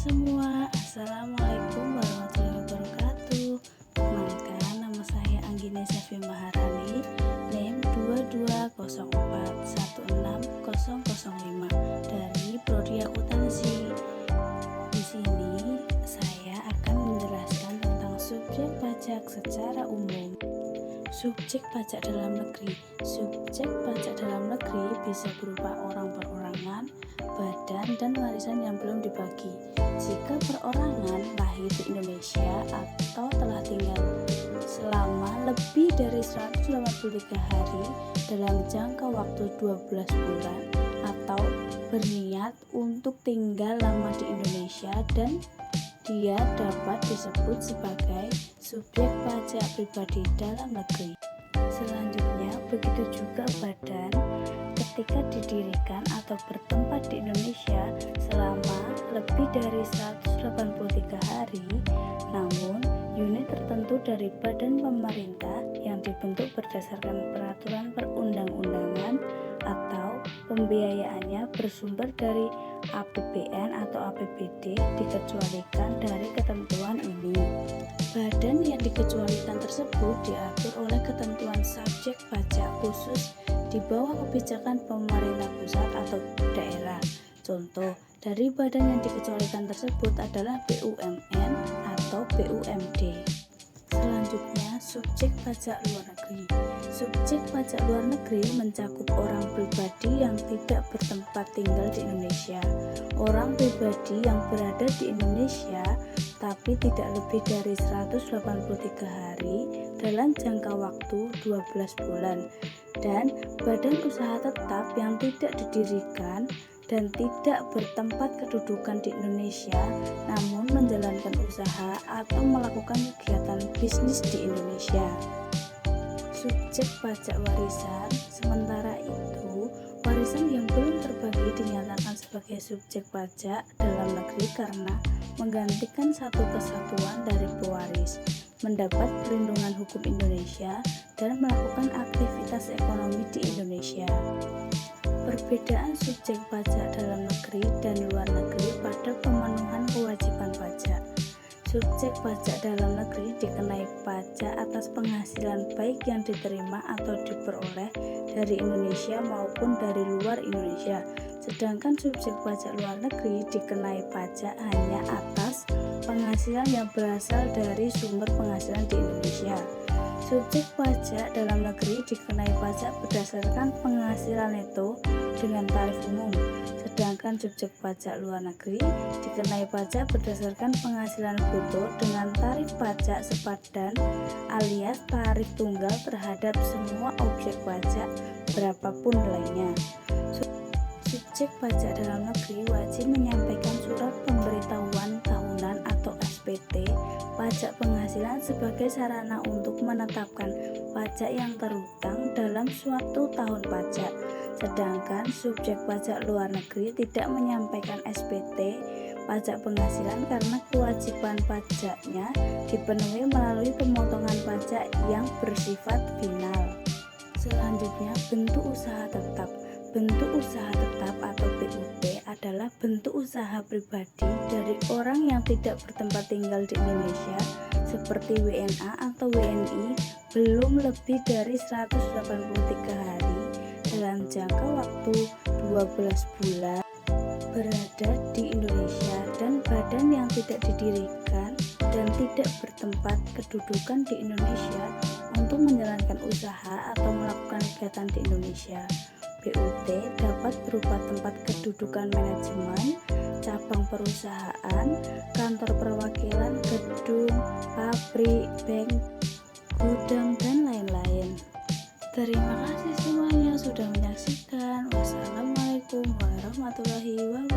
semua, Assalamualaikum warahmatullahi wabarakatuh. Perkenalkan, nama saya Anggini Sevi Maharani, NIM 2204160005 dari Prodi Akuntansi. Di sini saya akan menjelaskan tentang subjek pajak secara umum. Subjek pajak dalam negeri. Subjek pajak dalam negeri bisa berupa orang perorangan, badan, dan warisan yang belum dibagi. Jika perorangan lahir di Indonesia atau telah tinggal selama lebih dari 183 hari dalam jangka waktu 12 bulan atau berniat untuk tinggal lama di Indonesia, dan dia dapat disebut sebagai subjek pajak pribadi dalam negeri. Selanjutnya, begitu juga badan ketika didirikan atau bertempat di Indonesia selama lebih dari 183 hari, namun unit tertentu dari badan pemerintah yang dibentuk berdasarkan peraturan perundang-undangan atau pembiayaannya bersumber dari APBN atau APBD dikecualikan dari ketentuan ini. Badan yang dikecualikan tersebut diatur oleh ketentuan subjek pajak khusus di bawah kebijakan pemerintah pusat atau daerah. Contoh dari badan yang dikecualikan tersebut adalah BUMN atau BUMD. Selanjutnya, subjek pajak luar negeri. Subjek pajak luar negeri mencakup orang pribadi yang tidak bertempat tinggal di Indonesia. Orang pribadi yang berada di Indonesia tapi tidak lebih dari 183 hari dalam jangka waktu 12 bulan, dan badan usaha tetap yang tidak didirikan dan tidak bertempat kedudukan di Indonesia namun menjalankan usaha atau melakukan kegiatan bisnis di Indonesia. Subjek pajak warisan. Sementara itu, warisan yang belum terbagi dinyatakan sebagai subjek pajak dalam negeri karena menggantikan satu kesatuan dari pewaris, mendapat perlindungan hukum Indonesia, dan melakukan aktivitas ekonomi di Indonesia. Perbedaan subjek pajak dalam negeri dan luar negeri pada pemenuhan kewajiban pajak. Subjek pajak dalam negeri dikenai pajak atas penghasilan baik yang diterima atau diperoleh dari Indonesia maupun dari luar Indonesia. Sedangkan subjek pajak luar negeri dikenai pajak hanya atas penghasilan yang berasal dari sumber penghasilan di Indonesia. Subjek pajak dalam negeri dikenai pajak berdasarkan penghasilan neto dengan tarif umum, sedangkan subjek pajak luar negeri dikenai pajak berdasarkan penghasilan bruto dengan tarif pajak sepadan alias tarif tunggal terhadap semua objek pajak berapapun nilainya. Subjek pajak dalam negeri wajib menyampaikan surat pemberitahuan tahunan atau SPT pajak penghasilan sebagai sarana untuk menetapkan pajak yang terhutang dalam suatu tahun pajak. Sedangkan subjek pajak luar negeri tidak menyampaikan SPT pajak penghasilan karena kewajiban pajaknya dipenuhi melalui pemotongan pajak yang bersifat final. Selanjutnya, bentuk usaha tetap. Bentuk usaha tetap atau BUT adalah bentuk usaha pribadi dari orang yang tidak bertempat tinggal di Indonesia seperti WNA atau WNI belum lebih dari 183 hari dalam jangka waktu 12 bulan berada di Indonesia, dan badan yang tidak didirikan dan tidak bertempat kedudukan di Indonesia untuk menjalankan usaha atau melakukan kegiatan di Indonesia. BUT dapat berupa tempat kedudukan manajemen, cabang perusahaan, kantor perwakilan, gedung, pabrik, bank, gudang, dan lain-lain. Terima kasih semuanya sudah menyaksikan. Wassalamualaikum warahmatullahi wabarakatuh.